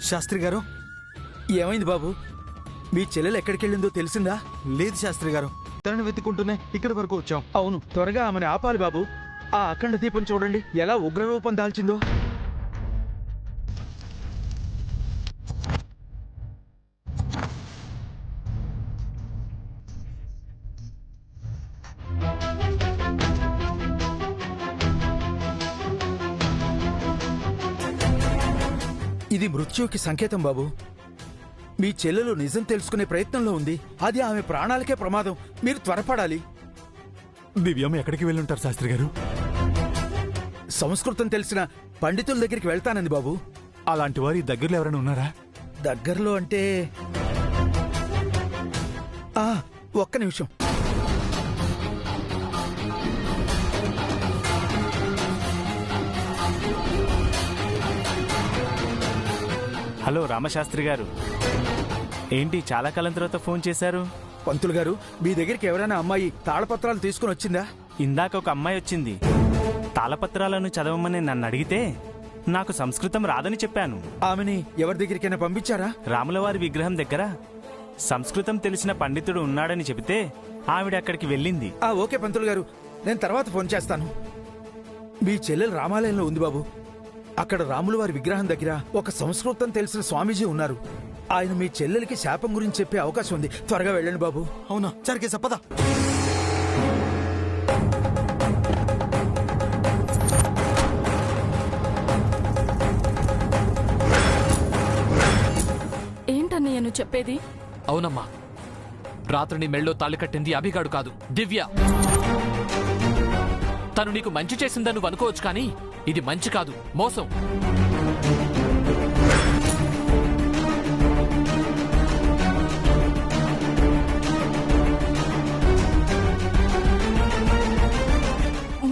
శాస్త్రి గారు, ఏమైంది బాబు? మీ చెల్లెలు ఎక్కడికి వెళ్ళిందో తెలిసిందా? లేదు శాస్త్రి గారు, తనని వెతుక్కుంటూనే ఇక్కడి వరకు వచ్చాం. అవును, త్వరగా ఆమెను ఆపాలి బాబు. ఆ అఖండ దీపం చూడండి ఎలా ఉగ్రరూపం దాల్చిందో. ఇది మృత్యువుకి సంకేతం బాబు. మీ చెల్లెలు నిజం తెలుసుకునే ప్రయత్నంలో ఉంది. అది ఆమె ప్రాణాలకే ప్రమాదం. మీరు త్వరపడాలి. దివ్యం ఎక్కడికి వెళ్ళుంటారు శాస్త్రి గారు? సంస్కృతం తెలిసిన పండితుల దగ్గరికి వెళ్తానంది బాబు. అలాంటి వారి దగ్గరలో ఎవరైనా ఉన్నారా? దగ్గరలో అంటే ఒక్క నిమిషం. హలో రామశాస్త్రి గారు, ఏంటి చాలా కాలం తర్వాత ఫోన్ చేశారు? పంతులు గారు, మీ దగ్గరికి ఎవరైనా అమ్మాయి తాళపత్రాలు తీసుకుని వచ్చిందా? ఇందాక ఒక అమ్మాయి వచ్చింది. తాళపత్రాలను చదవమని నన్ను అడిగితే నాకు సంస్కృతం రాదని చెప్పాను. ఆమెని ఎవరి దగ్గరికైనా పంపించారా? రాములవారి విగ్రహం దగ్గర సంస్కృతం తెలిసిన పండితుడు ఉన్నాడని చెబితే ఆవిడ అక్కడికి వెళ్ళింది. ఓకే పంతులు గారు, నేను తర్వాత ఫోన్ చేస్తాను. మీ చెల్లెలు రామాలయంలో ఉంది బాబు. అక్కడ రాములవారి విగ్రహం దగ్గర ఒక సంస్కృతం తెలిసిన స్వామీజీ ఉన్నారు. ఆయన మీ చెల్లెలికి శాపం గురించి చెప్పే అవకాశం ఉంది. త్వరగా వెళ్ళండి బాబు. అవునా? సరికే సప్పదా. ఏంటన్నయ్య నువ్వు చెప్పేది? అవునమ్మా, రాత్రి నీ మెళ్ళో తాళి కట్టింది అభిగాడు కాదు, దివ్య. తను నీకు మంచి చేసిందని నువ్వు అనుకోవచ్చు, కానీ ఇది మంచి కాదు, మోసం.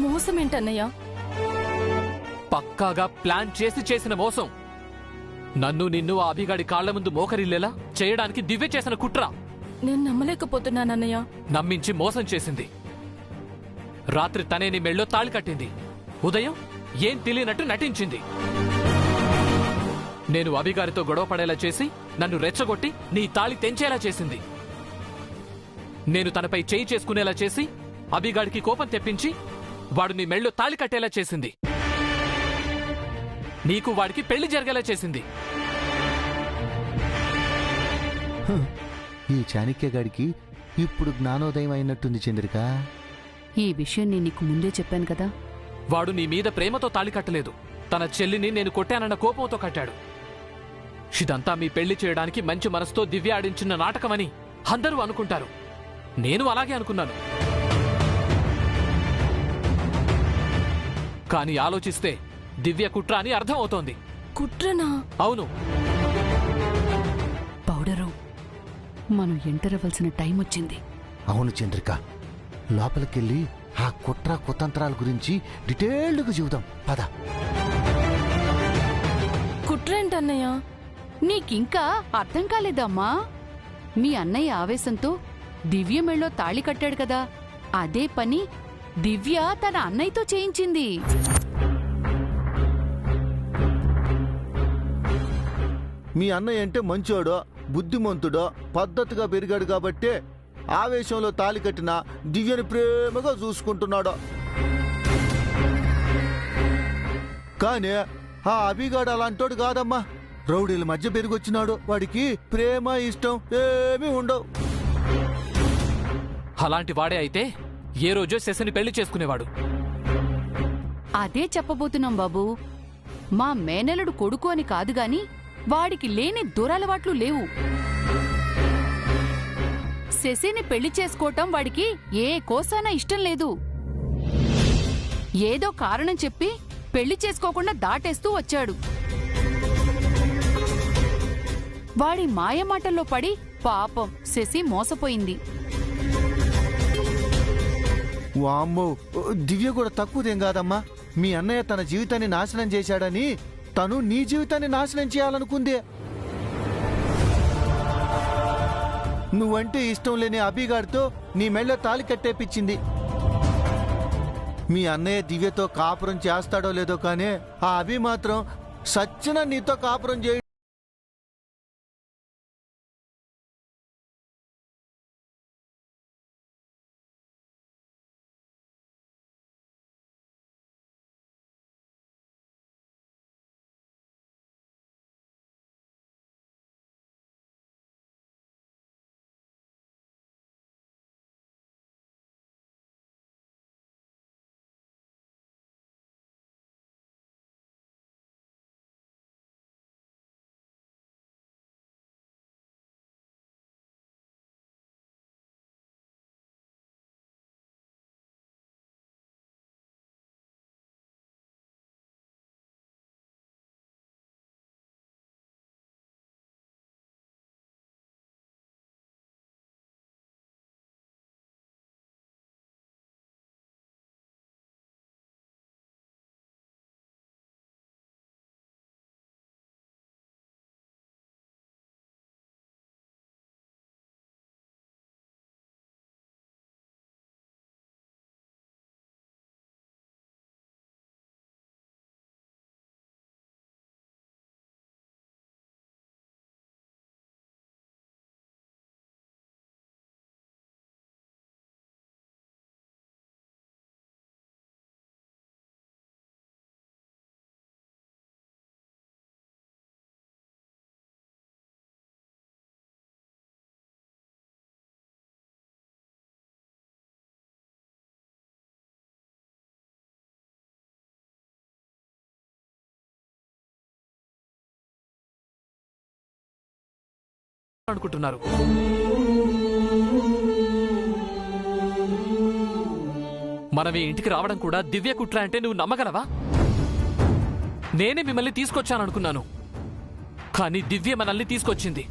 మోసం ఏంటన్నయ్య? పక్కాగా ప్లాన్ చేసి చేసిన మోసం. నన్ను నిన్ను ఆ అభిగాడి కాళ్ల ముందు మోకరిల్లేలా చేయడానికి దివ్య చేసిన కుట్ర. నేను నమ్మలేకపోతున్నానన్నయ్య. నమ్మించి మోసం చేసింది. రాత్రి తనే నీ మెళ్ళో తాళి కట్టింది. ఉదయం ఏం తెలియనట్టు నటించింది. నేను అభిగారితో గొడవ పడేలా చేసి నన్ను రెచ్చగొట్టి నీ తాళి తెంచేలా చేసింది. నేను తనపై చేయి చేసుకునేలా చేసి అభిగాడికి కోపం తెప్పించి వాడు నీ మెళ్ళో తాళి కట్టేలా చేసింది. నీకు వాడికి పెళ్లి జరిగేలా చేసింది. ఈ చాణక్యగాడికి ఇప్పుడు జ్ఞానోదయం అయినట్టుంది చంద్రిక. ఈ విషయం నేను నీకు ముందే చెప్పాను కదా. వాడు నీ మీద ప్రేమతో తాళి కట్టలేదు, తన చెల్లిని నేను కొట్టానన్న కోపంతో కట్టాడు. ఇదంతా మీ పెళ్లి చేయడానికి మంచి మనసుతో దివ్య ఆడించిన నాటకమని అందరూ అనుకుంటారు. నేను అలాగే అనుకున్నాను. కానీ ఆలోచిస్తే దివ్య కుట్ర అని అర్థం అవుతోంది. కుట్రనా? అవును. పౌడరు, మనం ఎంటర్ అవ్వాల్సిన టైం వచ్చింది. అవును చంద్రిక, లోపలికెళ్ళి ఆ కుట్ర కుతంత్రాల గురించి డీటెయిల్డ్గా చూద్దాం పద. కుట్ర ఏంటన్నయ్య? నీకింకా అర్థం కాలేదమ్మా. మీ అన్నయ్య ఆవేశంతో దివ్య మెళ్ళో తాళి కట్టాడు కదా, అదే పని దివ్య తన అన్నయ్యతో చేయించింది. మీ అన్నయ్య అంటే మంచోడో బుద్ధిమంతుడో పద్ధతిగా పెరిగాడు కాబట్టే ఆవేశంలో తాళి కట్టిన దివ్యని ప్రేమగా చూసుకుంటున్నాడు. కానీ ఆ అభిగాడు అలాంటోడు కాదమ్మా. రౌడీల మధ్య పెరిగొచ్చినాడు. వాడికి ప్రేమ ఇష్టం ఏమీ ఉండవు. అలాంటి వాడే అయితే ఏ రోజో శశిని పెళ్లి చేసుకునేవాడు. అదే చెప్పబోతున్నాం బాబు. మా మేనలుడు కొడుకు అని కాదు గాని వాడికి లేని దురలవాట్లు లేవు. శశిని పెళ్లి చేసుకోవటం వాడికి ఏ కోసానా ఇష్టం లేదు. ఏదో కారణం చెప్పి పెళ్లి చేసుకోకుండా దాటేస్తూ వచ్చాడు. వాడి మాయమాటల్లో పడి పాపం శశి మోసపోయింది. వామ్మో, దివ్య కూడా తక్కువదేం కాదమ్మా. మీ అన్నయ్య తన జీవితాన్ని నాశనం చేశాడని తను నీ జీవితాన్ని నాశనం చేయాలనుకుంది. నువ్వంటే ఇష్టం లేని అభిగాడితో నీ మెళ్ళ తాళి కట్టేపించింది. మీ అన్నయ్య దివ్యతో కాపురం చేస్తాడో లేదో కానీ ఆ అభి మాత్రం సచ్చిన నీతో కాపురం చేయ అనుకుంటున్నారు. మనం ఈ ఇంటికి రావడం కూడా దివ్య కుట్ర అంటే నువ్వు నమ్మగలవా? నేనే మిమ్మల్ని తీసుకొచ్చాననుకున్నాను, కానీ దివ్య మనల్ని తీసుకొచ్చింది.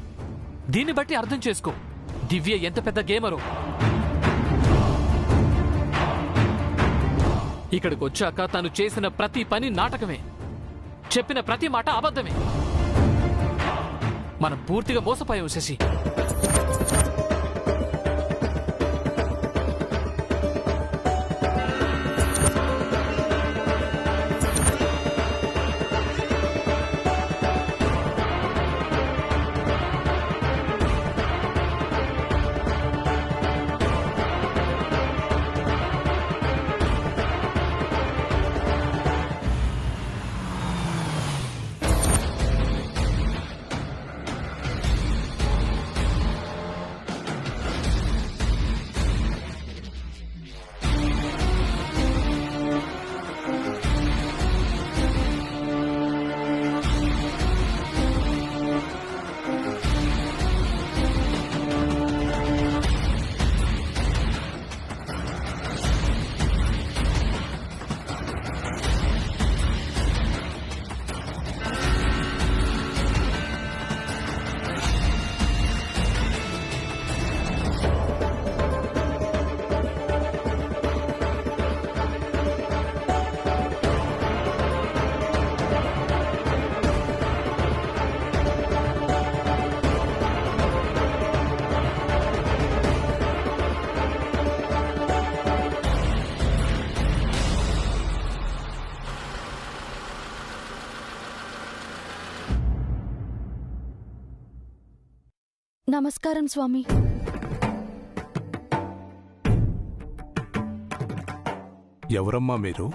దీన్ని బట్టి అర్థం చేసుకో దివ్య ఎంత పెద్ద గేమరో. ఇక్కడికి వచ్చాక తను చేసిన ప్రతి పని నాటకమే, చెప్పిన ప్రతి మాట అబద్ధమే. మనం పూర్తిగా మోసపోయాం శశి. నమస్కారం స్వామి. ఎవరమ్మా మీరు?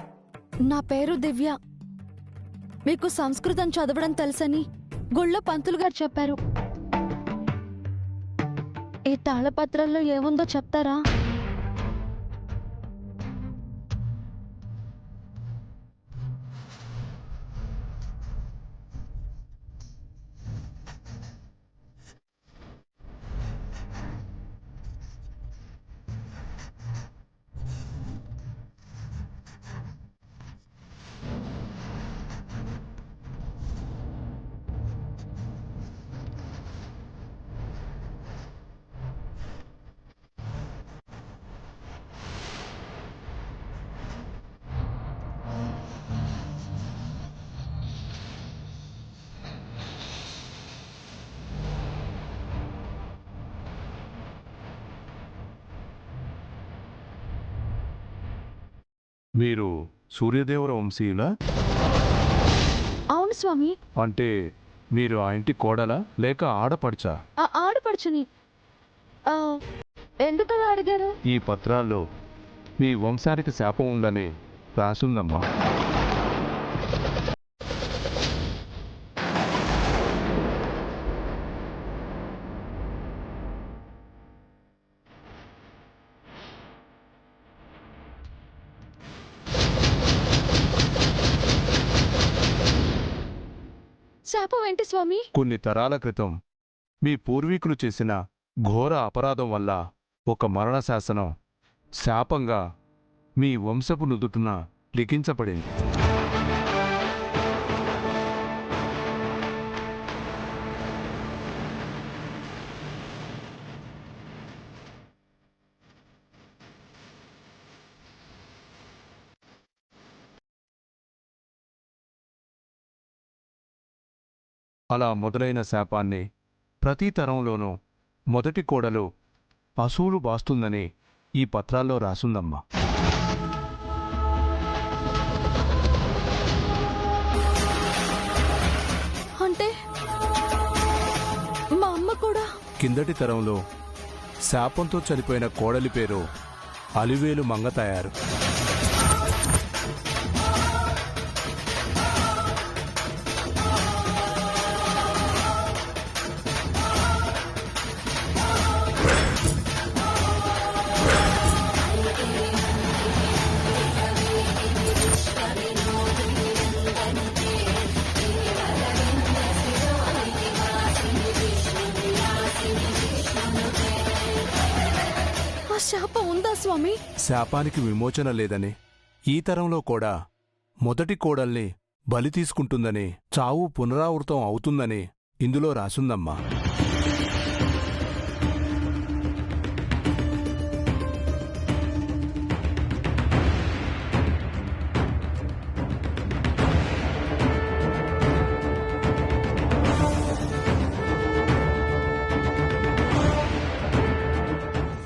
నా పేరు దివ్య. మీకు సంస్కృతం చదవడం తెలుసని గుళ్ళో పంతులు గారు చెప్పారు. ఈ తాళపత్రాల్లో ఏముందో చెప్తారా? మీరు సూర్యదేవర వంశీయులా? అవును స్వామి. అంటే మీరు ఆ ఇంటి కోడలా లేక ఆడపడుచా? ఆడపడుచుని. ఎందుకు అడిగారు? ఈ పత్రాల్లో మీ వంశానికి శాపం ఉందని రాసుందమ్మా. శాపం ఏంటి స్వామి? కొన్ని తరాల క్రితం మీ పూర్వీకులు చేసిన ఘోర అపరాధం వల్ల ఒక మరణ శాసనం శాపంగా మీ వంశపు నుదుటున లిఖించబడింది. అలా మొదలైన శాపాన్ని ప్రతి తరంలోనూ మొదటి కోడలు అసూలు బాస్తుందని ఈ పత్రాల్లో రాసుందమ్మా. అంటే మా అమ్మ కూడా? కిందటి తరంలో శాపంతో చనిపోయిన కోడలి పేరు అలివేలు మంగతాయారు. శాపం ఉందా స్వామి? శాపానికి విమోచన లేదని, ఈ తరంలో కూడా మొదటి కోడల్ని బలి తీసుకుంటుందని, చావు పునరావృతం అవుతుందని ఇందులో రాసుందమ్మా.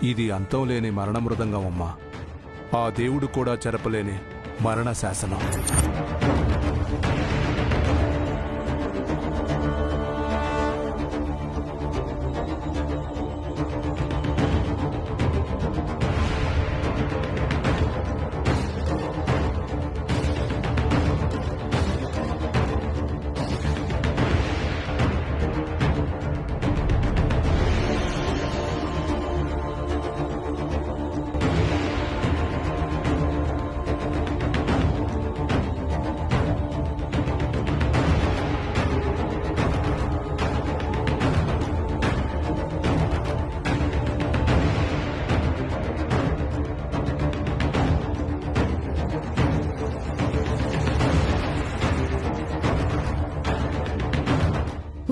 ఇది అంతం లేని మరణమృదంగమమ్మా. ఆ దేవుడు కూడా చెరపలేని మరణ శాసనం.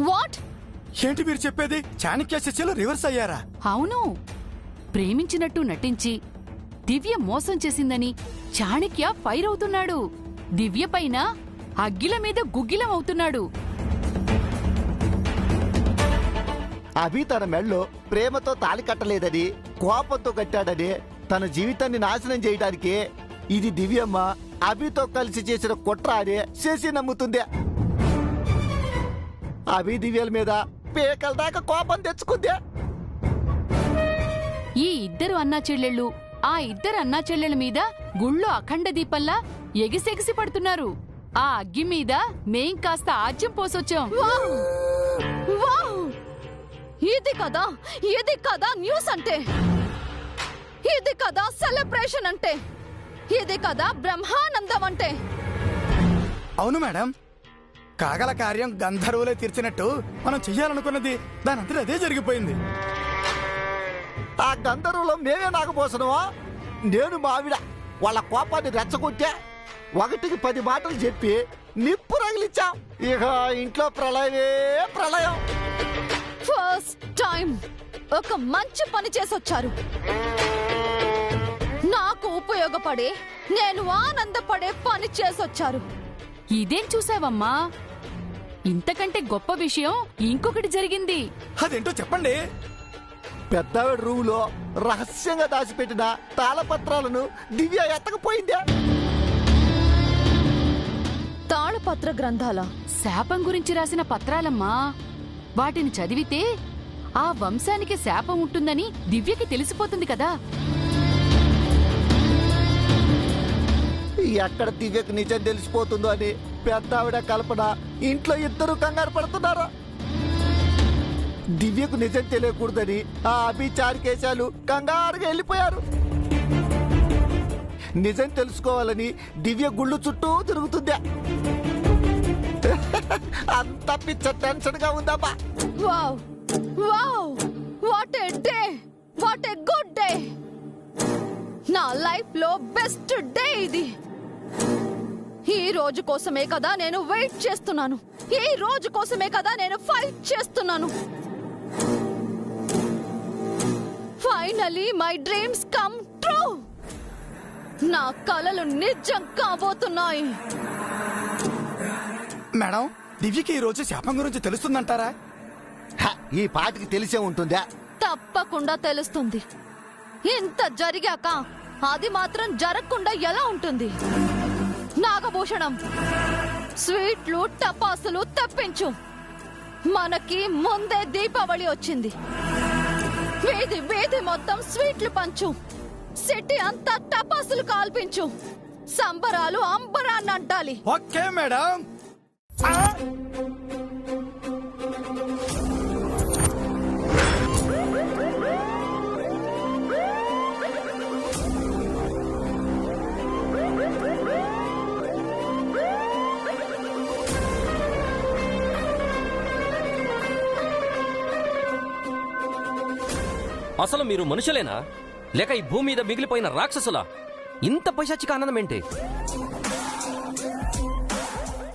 వాట్? ఏంటి మీరు చెప్పేది? చాణక్య శిష్యులు రివర్స్ అయ్యారా? అవును, ప్రేమించినట్టు నటించి దివ్య మోసం చేసిందని చాణక్య ఫైర్ అవుతున్నాడు. దివ్య పైన అగ్గిల మీద గుగ్గిలం అవుతున్నాడు. అభి తన మెళ్ళో ప్రేమతో తాళి కట్టలేదని, కోపంతో కట్టాడని, తన జీవితాన్ని నాశనం చేయడానికి ఇది దివ్యమ్మ అభితో కలిసి చేసిన కుట్ర అని శశి నమ్ముతుంది. అభి దివ్యల మీద పేకల దాకా కోపం తెచ్చుకుంది. ఈ ఇద్దరు అన్నా చెల్లెళ్ళు ఆ ఇద్దరు అన్నా చెల్లెళ్ళ మీద గుళ్ళో అఖండ దీపంలా ఎగిసెగిసి పడుతున్నారు. ఆ అగ్గి మీద మేం కాస్త ఆజ్యం పోసొచ్చాం. వావ్! ఇది కదా న్యూస్ అంటే, ఇది కదా సెలబ్రేషన్ అంటే, ఇది కదా బ్రహ్మానందం అంటే. అవును మేడం, కాగల కార్యం గంధర్వులే తీర్చినట్టు మనం చెయ్యాలనుకున్నది దానంతటి అదే జరిగిపోయింది. ఆ గంధర్వులో మేమే నాగపోసనమా? నేను మావిడ వాళ్ళ కోపాన్ని రెచ్చగొట్టా, 1కి 10 మాటలు చెప్పి నిప్పు రగిలిచ్చాం. ఇక ఇంట్లో ప్రళయమే ప్రళయం. ఫస్ట్ టైం ఒక మంచి పని చేసొచ్చారు. నాకు ఉపయోగపడే, నేను ఆనందపడే పని చేసొచ్చారు. ఇదేం చూసావమ్మా? ఇంతకంటే గొప్ప విషయం ఇంకొకటి జరిగింది. అదేంటో చెప్పండి. పెద్దవాడి రూములో రహస్యంగా దాచిపెట్టిన తాళపత్రాలను దివ్య ఎత్తకపోయిందా? తాళపత్ర గ్రంథాల శాపం గురించి రాసిన పత్రాలమ్మా. వాటిని చదివితే ఆ వంశానికి శాపం ఉంటుందని దివ్యకి తెలిసిపోతుంది కదా. ఎక్కడ దివ్యకు నిజం తెలిసిపోతుందో అని పెద్దావిడ కల్పన ఇంట్లో ఇద్దరు కంగారు పడుతున్నారు. దివ్యకు నిజం తెలియకూడదని ఆ అభిచారికేశాలు కంగారుగా వెళ్ళిపోయారు. నిజం తెలుసుకోవాలని దివ్య గుళ్ళు చుట్టూ తిరుగుతుందా. అంత పిచ్చ టెన్షన్ గా ఉందమ్మా. Wow wow, what a day, what a good day. నా లైఫ్ లో బెస్ట్ డే ఇది. ఈ రోజు కోసమే కదా నేను వెయిట్ చేస్తున్నాను. ఈ రోజు కోసమే కదా నేను ఫైట్ చేస్తున్నాను. Finally my dreams come true. నా కలలు నిజం కాబోతున్నాయి. మేడం, దివ్యకి ఈ రోజు శాపం గురించి తెలుస్తుందంటారా? ఈ పాటికి తెలిసే ఉంటుందా? తప్పకుండా తెలుస్తుంది. ఇంత జరిగాక అది మాత్రం జరగకుండా ఎలా ఉంటుంది? నాగభూషణం, స్వీట్లు టపాసులు తెప్పించు. మనకి ముందే దీపావళి వచ్చింది. వీధి వీధి మొత్తం స్వీట్లు పంచు. సిటీ అంతా టపాసులు కాల్పించు. సంబరాలు అంబరాన్నంటాలి. Okay madam. అసలు మీరు మనుషులేనా? లేక ఈ భూమి మీద మిగిలిపోయిన రాక్షసులా? ఇంత పైశాచిక ఆనందం ఏంటి?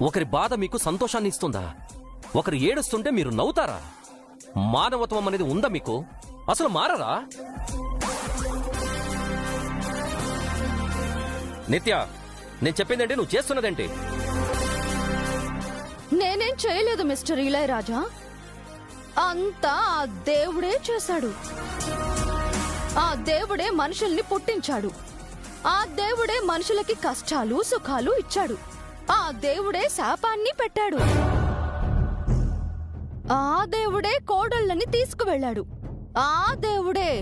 ఒకరి బాధ మీకు సంతోషాన్ని ఇస్తుందా? ఒకరు ఏడుస్తుంటే మీరు నవ్వుతారా? మానవత్వం అనేది ఉందా మీకు? అసలు మారరా? నిత్య, నేను చెప్పిందంటే నువ్వు చేస్తున్నదేంటి? నేనేం చేయలేదు మిస్టర్ ఇళయరాజా. అంతా ఆ దేవుడే చేశాడు. ఆ దేవుడే మనుషుల్ని పుట్టించాడు. ఆ దేవుడే మనుషులకి కష్టాలు సుఖాలు ఇచ్చాడు. ఆ దేవుడే శాపాన్ని పెట్టాడు. ఆ దేవుడే కోడళ్ళని తీసుకువెళ్ళాడు. ఆ దేవుడే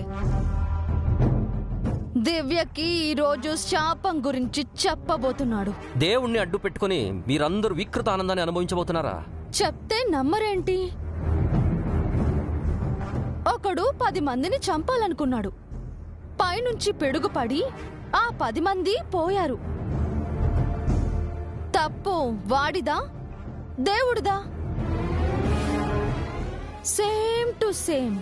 దివ్యకి ఈరోజు శాపం గురించి చెప్పబోతున్నాడు. దేవుణ్ణి అడ్డు పెట్టుకుని మీరందరూ వికృత ఆనందాన్ని అనుభవించబోతున్నారా? చెప్తే నమ్మరేంటి? ఒకడు 10 మందిని చంపాలనుకున్నాడు. పైనుంచి పిడుగుపడి ఆ 10 మంది పోయారు. తప్పు వాడిదా దేవుడిదా? Same to same.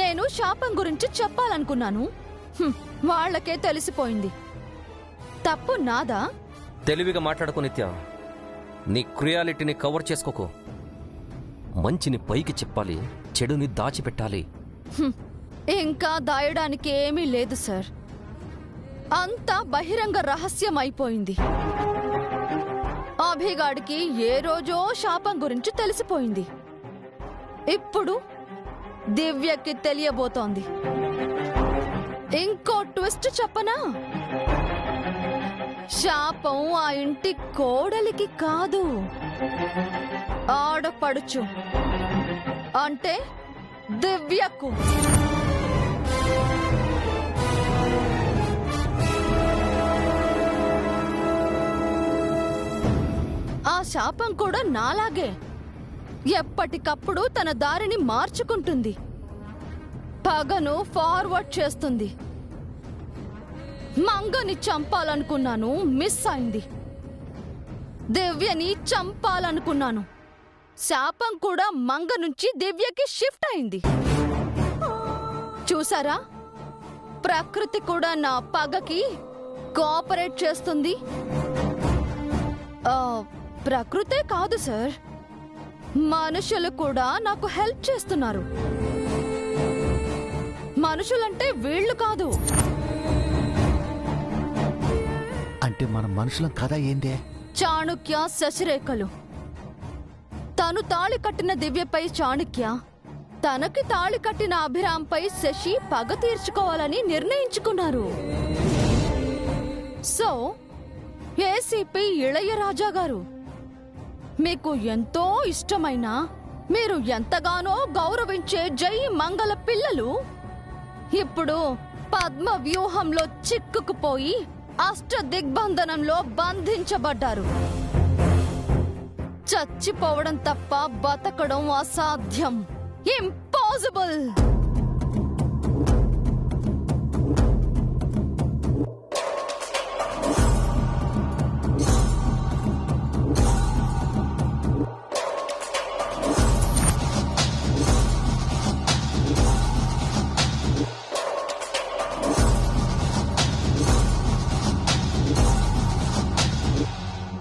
నేను శాపం గురించి చెప్పాలనుకున్నాను. వాళ్ళకే తెలిసిపోయింది. తప్పు నాదా? తెలివిగా మాట్లాడుకో నిత్య. నీ క్రియాలిటీని కవర్ చేసుకోకు. మంచిని పైకి చెప్పాలి, చెడుని దాచిపెట్టాలి. ఇంకా దాయడానికి ఏమీ లేదు సార్. అంతా బహిరంగ రహస్యం అయిపోయింది. అభిగాడికి ఏ రోజో శాపం గురించి తెలిసిపోయింది. ఇప్పుడు దివ్యకి తెలియబోతోంది. ఇంకో ట్విస్ట్ చెప్పనా? శాపం ఆ ఇంటి కోడలికి కాదు, ఆడపడుచు అంటే దివ్యకు. ఆ శాపం కూడా నాలాగే ఎప్పటికప్పుడు తన దారిని మార్చుకుంటుంది. పగను ఫార్వర్డ్ చేస్తుంది. మంగని చంపాలనుకున్నాను, మిస్ అయింది. దివ్యని చంపాలనుకున్నాను. శాపం కూడా మంగ నుంచి దివ్యకి షిఫ్ట్ అయింది. చూసారా? ప్రకృతి కూడా నా పగకి కోఆపరేట్ చేస్తుంది. ప్రకృతే కాదు సార్, మనుషులు కూడా నాకు హెల్ప్ చేస్తున్నారు. మనుషులంటే వీళ్ళు కాదు. అంటే మనం మనుషులం కదా ఏందే? చాణుక్య శశిరేఖలు. తను తాళి కట్టిన దివ్యపై చాణుక్య, తనకి తాళి కట్టిన అభిరాంపై శశి పగ తీర్చుకోవాలని నిర్ణయించుకున్నారు. సో ఏసీపీ ఇళయరాజా గారు, మీకు ఎంతో ఇష్టమైన, మీరు ఎంతగానో గౌరవించే జై మంగళ పిల్లలు ఇప్పుడు పద్మ వ్యూహంలో చిక్కుకుపోయి అష్ట దిగ్బంధనంలో బంధించబడ్డారు. చచ్చిపోవడం తప్ప బతకడం అసాధ్యం, ఇంపాసిబుల్.